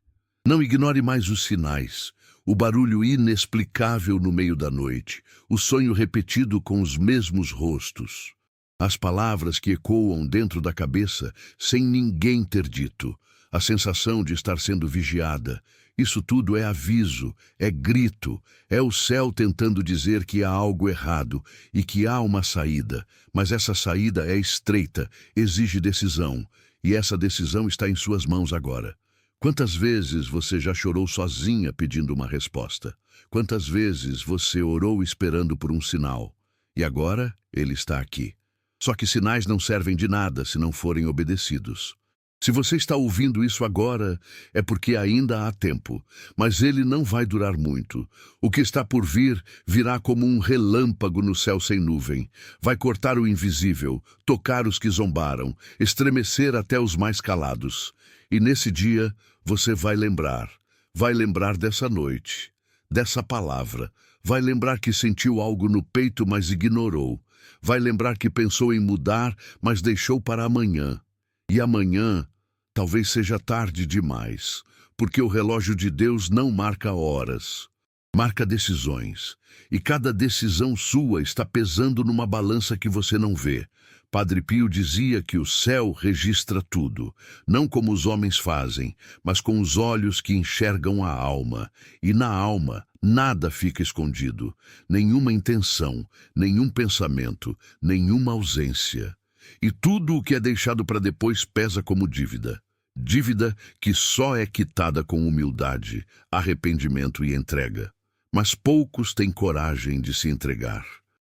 Não ignore mais os sinais, o barulho inexplicável no meio da noite, o sonho repetido com os mesmos rostos. As palavras que ecoam dentro da cabeça sem ninguém ter dito. A sensação de estar sendo vigiada. Isso tudo é aviso, é grito, é o céu tentando dizer que há algo errado e que há uma saída, mas essa saída é estreita, exige decisão, e essa decisão está em suas mãos agora. Quantas vezes você já chorou sozinha pedindo uma resposta? Quantas vezes você orou esperando por um sinal? E agora ele está aqui. Só que sinais não servem de nada se não forem obedecidos. Se você está ouvindo isso agora, é porque ainda há tempo, mas ele não vai durar muito. O que está por vir virá como um relâmpago no céu sem nuvem. Vai cortar o invisível, tocar os que zombaram, estremecer até os mais calados. E nesse dia você vai lembrar dessa noite, dessa palavra, vai lembrar que sentiu algo no peito, mas ignorou. Vai lembrar que pensou em mudar, mas deixou para amanhã. E amanhã talvez seja tarde demais, porque o relógio de Deus não marca horas, marca decisões. E cada decisão sua está pesando numa balança que você não vê. Padre Pio dizia que o céu registra tudo, não como os homens fazem, mas com os olhos que enxergam a alma. E na alma nada fica escondido, nenhuma intenção, nenhum pensamento, nenhuma ausência. E tudo o que é deixado para depois pesa como dívida. Dívida que só é quitada com humildade, arrependimento e entrega. Mas poucos têm coragem de se entregar.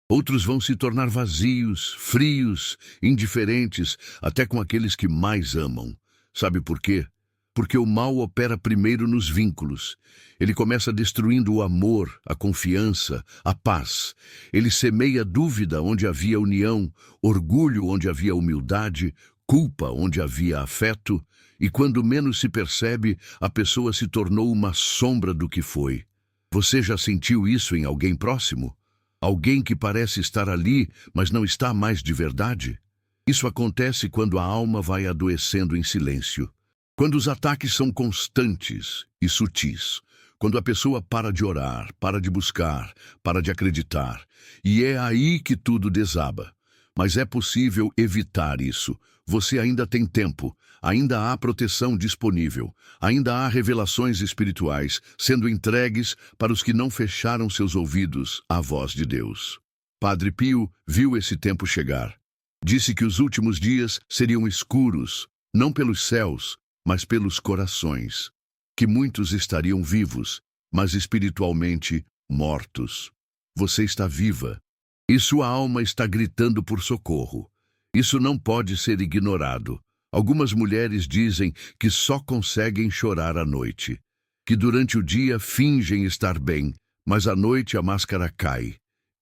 Outros vão se tornar vazios, frios, indiferentes, até com aqueles que mais amam. Sabe por quê? Porque o mal opera primeiro nos vínculos. Ele começa destruindo o amor, a confiança, a paz. Ele semeia dúvida onde havia união, orgulho onde havia humildade, culpa onde havia afeto, e quando menos se percebe, a pessoa se tornou uma sombra do que foi. Você já sentiu isso em alguém próximo? Alguém que parece estar ali, mas não está mais de verdade? Isso acontece quando a alma vai adoecendo em silêncio. Quando os ataques são constantes e sutis, Quando a pessoa para de orar, para de buscar, para de acreditar. E é aí que tudo desaba. Mas é possível evitar isso. Você ainda tem tempo, ainda há proteção disponível, ainda há revelações espirituais sendo entregues para os que não fecharam seus ouvidos à voz de Deus. Padre Pio viu esse tempo chegar. Disse que os últimos dias seriam escuros, não pelos céus, mas pelos corações. Que muitos estariam vivos, mas espiritualmente mortos. Você está viva, e sua alma está gritando por socorro. Isso não pode ser ignorado. Algumas mulheres dizem que só conseguem chorar à noite, que durante o dia fingem estar bem, mas à noite a máscara cai.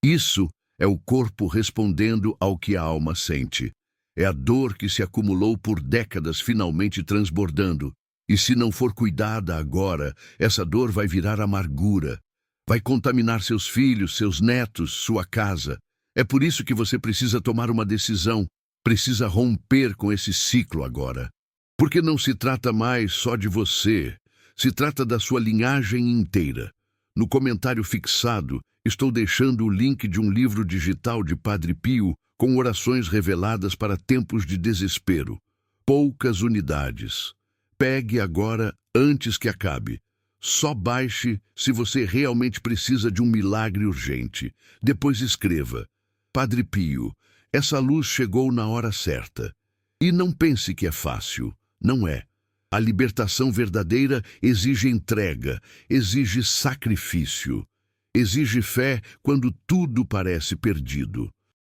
Isso é o corpo respondendo ao que a alma sente. É a dor que se acumulou por décadas finalmente transbordando. E se não for cuidada agora, essa dor vai virar amargura. Vai contaminar seus filhos, seus netos, sua casa. É por isso que você precisa tomar uma decisão. Precisa romper com esse ciclo agora. Porque não se trata mais só de você. Se trata da sua linhagem inteira. No comentário fixado, estou deixando o link de um livro digital de Padre Pio com orações reveladas para tempos de desespero. Poucas unidades. Pegue agora antes que acabe. Só baixe se você realmente precisa de um milagre urgente. Depois escreva: Padre Pio, essa luz chegou na hora certa. E não pense que é fácil. Não é. A libertação verdadeira exige entrega, exige sacrifício, exige fé quando tudo parece perdido.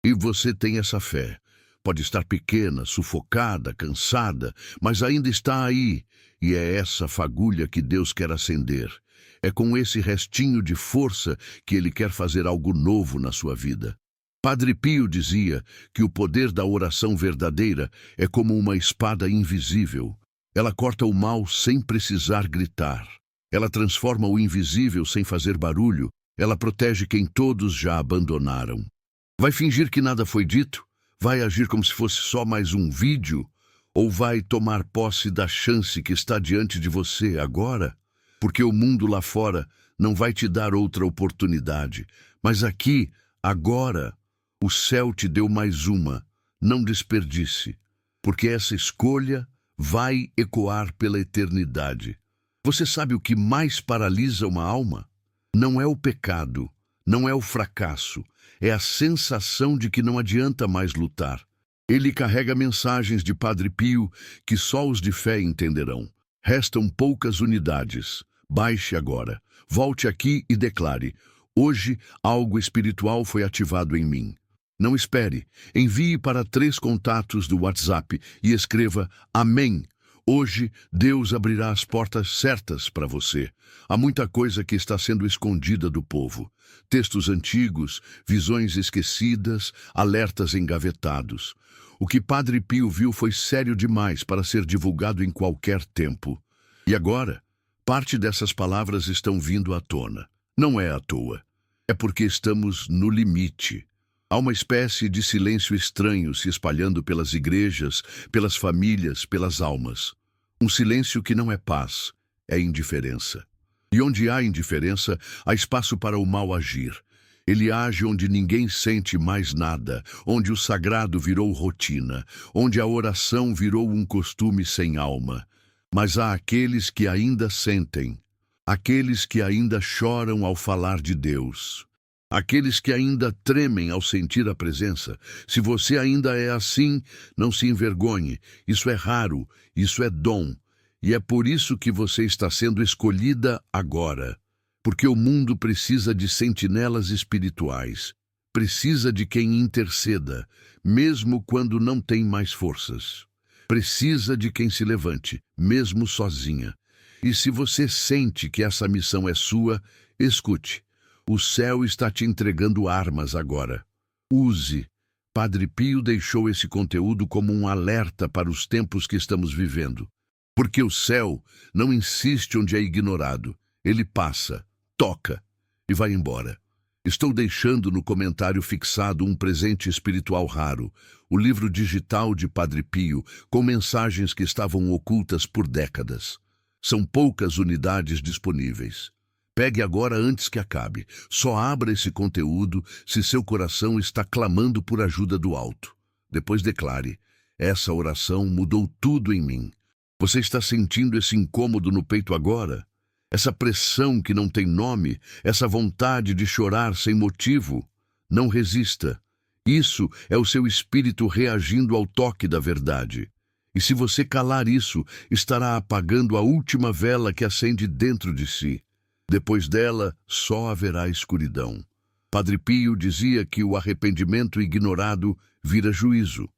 E você tem essa fé. Pode estar pequena, sufocada, cansada, mas ainda está aí. E é essa fagulha que Deus quer acender. É com esse restinho de força que Ele quer fazer algo novo na sua vida. Padre Pio dizia que o poder da oração verdadeira é como uma espada invisível. Ela corta o mal sem precisar gritar. Ela transforma o invisível sem fazer barulho. Ela protege quem todos já abandonaram. Vai fingir que nada foi dito? Vai agir como se fosse só mais um vídeo? Ou vai tomar posse da chance que está diante de você agora? Porque o mundo lá fora não vai te dar outra oportunidade. Mas aqui, agora, o céu te deu mais uma. Não desperdice, porque essa escolha vai ecoar pela eternidade. Você sabe o que mais paralisa uma alma? Não é o pecado, não é o fracasso, é a sensação de que não adianta mais lutar. Ele carrega mensagens de Padre Pio que só os de fé entenderão. Restam poucas unidades. Baixe agora. Volte aqui e declare: hoje algo espiritual foi ativado em mim. Não espere. Envie para 3 contatos do WhatsApp e escreva: Amém. Hoje, Deus abrirá as portas certas para você. Há muita coisa que está sendo escondida do povo. Textos antigos, visões esquecidas, alertas engavetados. O que Padre Pio viu foi sério demais para ser divulgado em qualquer tempo. E agora, parte dessas palavras estão vindo à tona. Não é à toa. É porque estamos no limite. Há uma espécie de silêncio estranho se espalhando pelas igrejas, pelas famílias, pelas almas. Um silêncio que não é paz, é indiferença. E onde há indiferença, há espaço para o mal agir. Ele age onde ninguém sente mais nada, onde o sagrado virou rotina, onde a oração virou um costume sem alma. Mas há aqueles que ainda sentem, aqueles que ainda choram ao falar de Deus. Aqueles que ainda tremem ao sentir a presença. Se você ainda é assim, não se envergonhe. Isso é raro, isso é dom. E é por isso que você está sendo escolhida agora. Porque o mundo precisa de sentinelas espirituais. Precisa de quem interceda, mesmo quando não tem mais forças. Precisa de quem se levante, mesmo sozinha. E se você sente que essa missão é sua, escute. O céu está te entregando armas agora. Use. Padre Pio deixou esse conteúdo como um alerta para os tempos que estamos vivendo. Porque o céu não insiste onde é ignorado. Ele passa, toca e vai embora. Estou deixando no comentário fixado um presente espiritual raro, o livro digital de Padre Pio, com mensagens que estavam ocultas por décadas. São poucas unidades disponíveis. Pegue agora antes que acabe. Só abra esse conteúdo se seu coração está clamando por ajuda do alto. Depois declare: essa oração mudou tudo em mim. Você está sentindo esse incômodo no peito agora? Essa pressão que não tem nome? Essa vontade de chorar sem motivo? Não resista. Isso é o seu espírito reagindo ao toque da verdade. E se você calar isso, estará apagando a última vela que acende dentro de si. Depois dela, só haverá escuridão. Padre Pio dizia que o arrependimento ignorado vira juízo.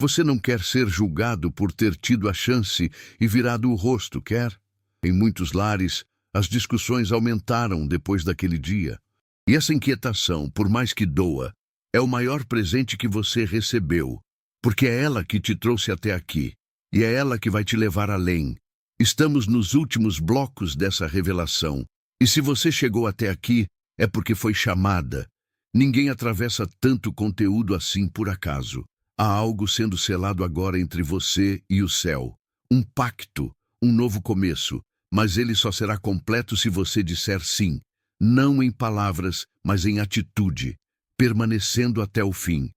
Você não quer ser julgado por ter tido a chance e virado o rosto, quer? Em muitos lares, as discussões aumentaram depois daquele dia. E essa inquietação, por mais que doa, é o maior presente que você recebeu, porque é ela que te trouxe até aqui, e é ela que vai te levar além. Estamos nos últimos blocos dessa revelação, e se você chegou até aqui, é porque foi chamada. Ninguém atravessa tanto conteúdo assim por acaso. Há algo sendo selado agora entre você e o céu. Um pacto, um novo começo, mas ele só será completo se você disser sim. Não em palavras, mas em atitude, permanecendo até o fim,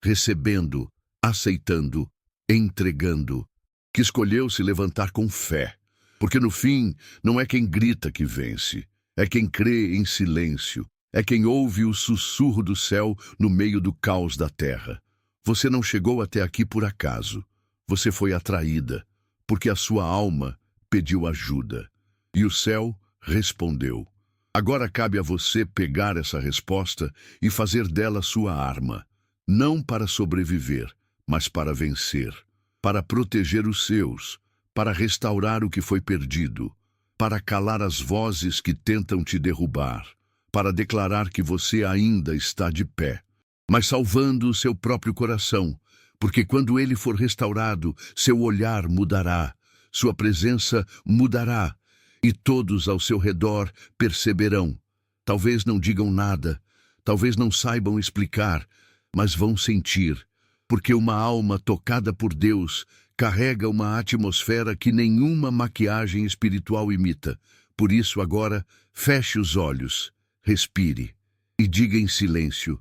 recebendo, aceitando, entregando. Que escolheu se levantar com fé, porque no fim não é quem grita que vence, é quem crê em silêncio, é quem ouve o sussurro do céu no meio do caos da terra. Você não chegou até aqui por acaso. Você foi atraída, porque a sua alma pediu ajuda. E o céu respondeu. Agora cabe a você pegar essa resposta e fazer dela sua arma. Não para sobreviver, mas para vencer. Para proteger os seus. Para restaurar o que foi perdido. Para calar as vozes que tentam te derrubar. Para declarar que você ainda está de pé, mas salvando o seu próprio coração, porque quando ele for restaurado, seu olhar mudará, sua presença mudará, e todos ao seu redor perceberão. Talvez não digam nada, talvez não saibam explicar, mas vão sentir, porque uma alma tocada por Deus carrega uma atmosfera que nenhuma maquiagem espiritual imita. Por isso agora, feche os olhos, respire e diga em silêncio: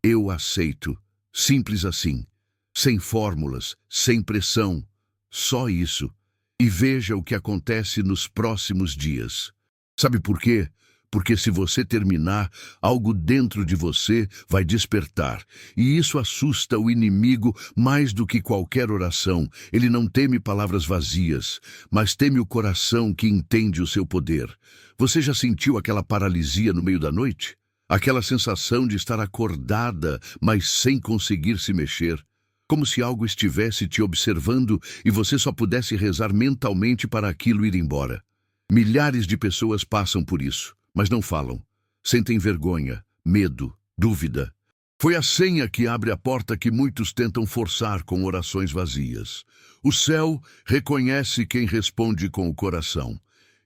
eu aceito, simples assim, sem fórmulas, sem pressão, só isso. E veja o que acontece nos próximos dias. Sabe por quê? Porque se você terminar, algo dentro de você vai despertar. E isso assusta o inimigo mais do que qualquer oração. Ele não teme palavras vazias, mas teme o coração que entende o seu poder. Você já sentiu aquela paralisia no meio da noite? Aquela sensação de estar acordada, mas sem conseguir se mexer. Como se algo estivesse te observando e você só pudesse rezar mentalmente para aquilo ir embora. Milhares de pessoas passam por isso, mas não falam. Sentem vergonha, medo, dúvida. Foi a senha que abre a porta que muitos tentam forçar com orações vazias. O céu reconhece quem responde com o coração.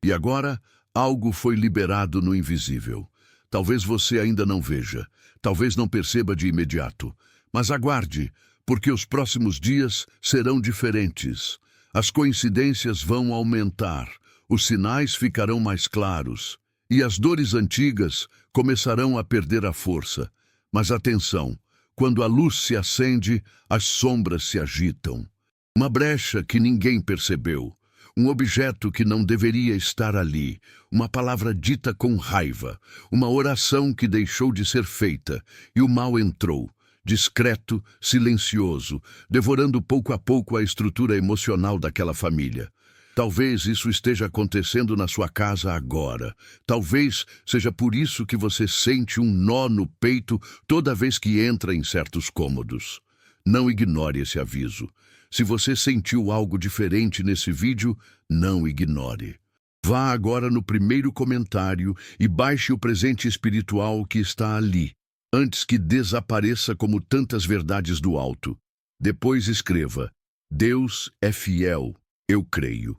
E agora, algo foi liberado no invisível. Talvez você ainda não veja, talvez não perceba de imediato, mas aguarde, porque os próximos dias serão diferentes. As coincidências vão aumentar, os sinais ficarão mais claros, e as dores antigas começarão a perder a força. Mas atenção, quando a luz se acende, as sombras se agitam. Uma brecha que ninguém percebeu. Um objeto que não deveria estar ali, uma palavra dita com raiva, uma oração que deixou de ser feita, e o mal entrou, discreto, silencioso, devorando pouco a pouco a estrutura emocional daquela família. Talvez isso esteja acontecendo na sua casa agora. Talvez seja por isso que você sente um nó no peito toda vez que entra em certos cômodos. Não ignore esse aviso. Se você sentiu algo diferente nesse vídeo, não ignore. Vá agora no primeiro comentário e baixe o presente espiritual que está ali, antes que desapareça como tantas verdades do alto. Depois escreva: Deus é fiel, eu creio.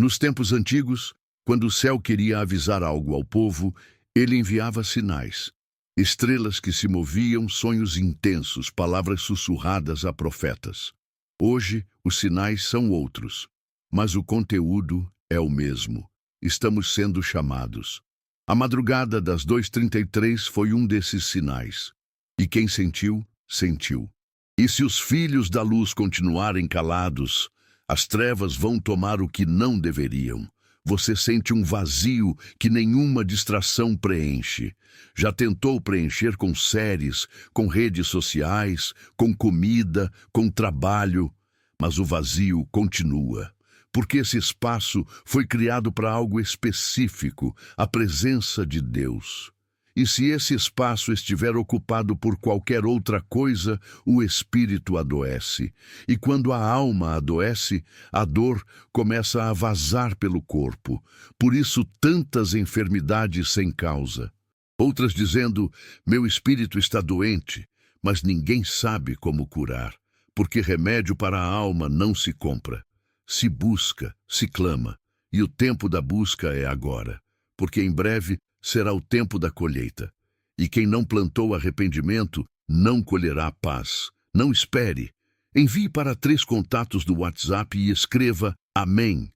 Nos tempos antigos, quando o céu queria avisar algo ao povo, ele enviava sinais. Estrelas que se moviam, sonhos intensos, palavras sussurradas a profetas. Hoje, os sinais são outros, mas o conteúdo é o mesmo. Estamos sendo chamados. A madrugada das 2h33 foi um desses sinais. E quem sentiu, sentiu. E se os filhos da luz continuarem calados, as trevas vão tomar o que não deveriam. Você sente um vazio que nenhuma distração preenche. Já tentou preencher com séries, com redes sociais, com comida, com trabalho, mas o vazio continua. Porque esse espaço foi criado para algo específico, a presença de Deus. E se esse espaço estiver ocupado por qualquer outra coisa, o espírito adoece. E quando a alma adoece, a dor começa a vazar pelo corpo. Por isso, tantas enfermidades sem causa. Outras dizendo, meu espírito está doente, mas ninguém sabe como curar. Porque remédio para a alma não se compra. Se busca, se clama. E o tempo da busca é agora. Porque em breve será o tempo da colheita. E quem não plantou arrependimento, não colherá paz. Não espere. Envie para 3 contatos do WhatsApp e escreva Amém.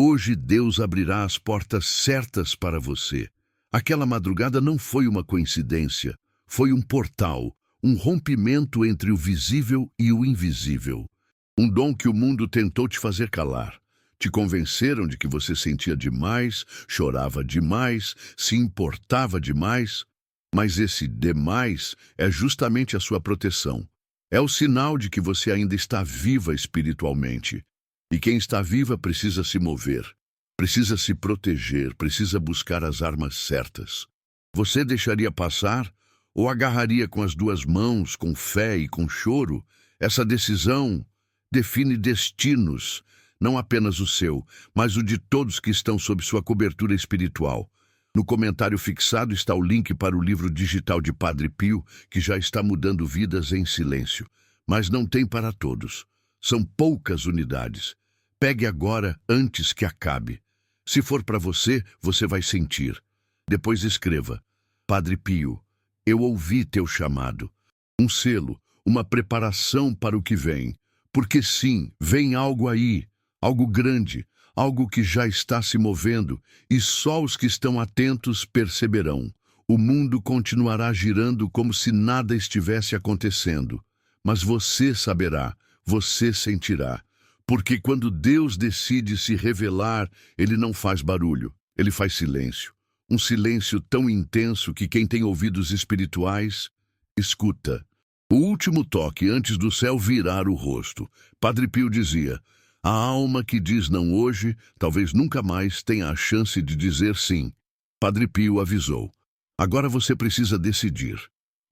Hoje Deus abrirá as portas certas para você. Aquela madrugada não foi uma coincidência. Foi um portal, um rompimento entre o visível e o invisível. Um dom que o mundo tentou te fazer calar. Te convenceram de que você sentia demais, chorava demais, se importava demais. Mas esse demais é justamente a sua proteção. É o sinal de que você ainda está viva espiritualmente. E quem está viva precisa se mover, precisa se proteger, precisa buscar as armas certas. Você deixaria passar ou agarraria com as 2 mãos, com fé e com choro? Essa decisão define destinos, não apenas o seu, mas o de todos que estão sob sua cobertura espiritual. No comentário fixado está o link para o livro digital de Padre Pio, que já está mudando vidas em silêncio. Mas não tem para todos. São poucas unidades. Pegue agora antes que acabe. Se for para você, você vai sentir. Depois escreva, Padre Pio, eu ouvi teu chamado. Um selo, uma preparação para o que vem. Porque sim, vem algo aí. Algo grande, algo que já está se movendo, e só os que estão atentos perceberão. O mundo continuará girando como se nada estivesse acontecendo. Mas você saberá, você sentirá. Porque quando Deus decide se revelar, Ele não faz barulho, Ele faz silêncio. Um silêncio tão intenso que quem tem ouvidos espirituais, escuta. O último toque antes do céu virar o rosto. Padre Pio dizia, a alma que diz não hoje, talvez nunca mais tenha a chance de dizer sim. Padre Pio avisou. Agora você precisa decidir.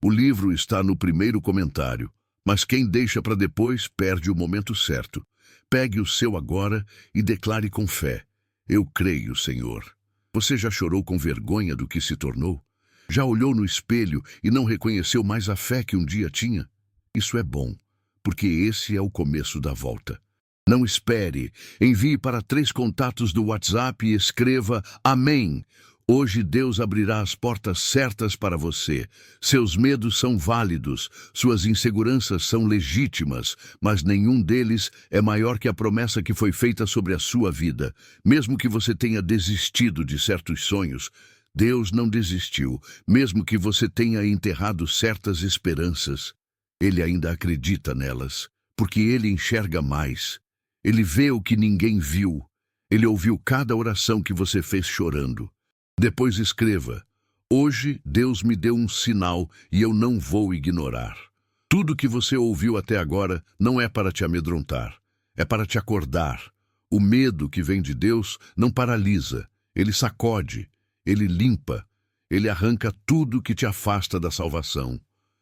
O livro está no primeiro comentário, mas quem deixa para depois perde o momento certo. Pegue o seu agora e declare com fé. Eu creio, Senhor. Você já chorou com vergonha do que se tornou? Já olhou no espelho e não reconheceu mais a fé que um dia tinha? Isso é bom, porque esse é o começo da volta. Não espere, envie para 3 contatos do WhatsApp e escreva Amém. Hoje Deus abrirá as portas certas para você. Seus medos são válidos, suas inseguranças são legítimas, mas nenhum deles é maior que a promessa que foi feita sobre a sua vida. Mesmo que você tenha desistido de certos sonhos, Deus não desistiu. Mesmo que você tenha enterrado certas esperanças, Ele ainda acredita nelas, porque Ele enxerga mais. Ele vê o que ninguém viu. Ele ouviu cada oração que você fez chorando. Depois escreva, hoje Deus me deu um sinal e eu não vou ignorar. Tudo que você ouviu até agora não é para te amedrontar, é para te acordar. O medo que vem de Deus não paralisa, ele sacode, ele limpa, ele arranca tudo que te afasta da salvação.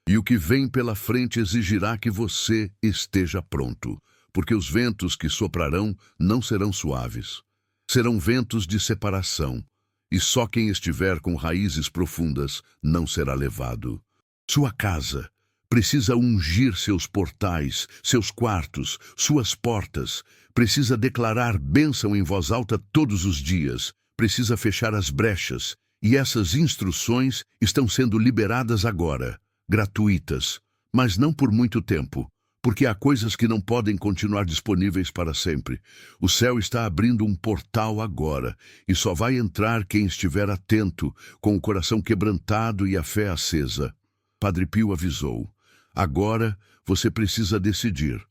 E o que vem pela frente exigirá que você esteja pronto. Porque os ventos que soprarão não serão suaves. Serão ventos de separação, e só quem estiver com raízes profundas não será levado. Sua casa precisa ungir seus portais, seus quartos, suas portas, precisa declarar bênção em voz alta todos os dias, precisa fechar as brechas, e essas instruções estão sendo liberadas agora, gratuitas, mas não por muito tempo. Porque há coisas que não podem continuar disponíveis para sempre. O céu está abrindo um portal agora, e só vai entrar quem estiver atento, com o coração quebrantado e a fé acesa. Padre Pio avisou. Agora você precisa decidir.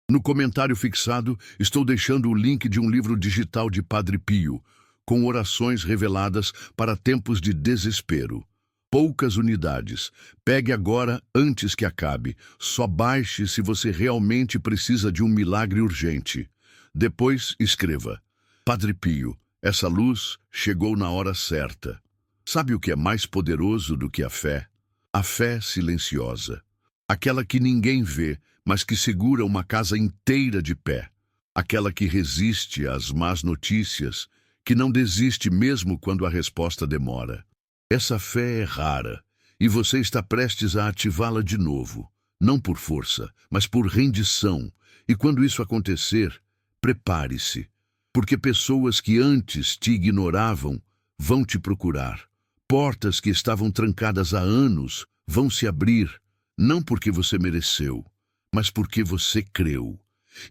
No comentário fixado, estou deixando o link de um livro digital de Padre Pio, com orações reveladas para tempos de desespero. Poucas unidades. Pegue agora antes que acabe. Só baixe se você realmente precisa de um milagre urgente. Depois, escreva. Padre Pio, essa luz chegou na hora certa. Sabe o que é mais poderoso do que a fé? A fé silenciosa. Aquela que ninguém vê, mas que segura uma casa inteira de pé. Aquela que resiste às más notícias, que não desiste mesmo quando a resposta demora. Essa fé é rara, e você está prestes a ativá-la de novo, não por força, mas por rendição. E quando isso acontecer, prepare-se, porque pessoas que antes te ignoravam vão te procurar. Portas que estavam trancadas há anos vão se abrir, não porque você mereceu, mas porque você creu.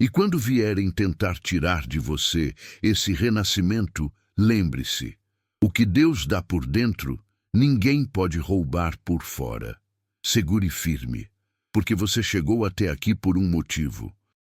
E quando vierem tentar tirar de você esse renascimento, lembre-se, o que Deus dá por dentro, ninguém pode roubar por fora. Segure firme, porque você chegou até aqui por um motivo.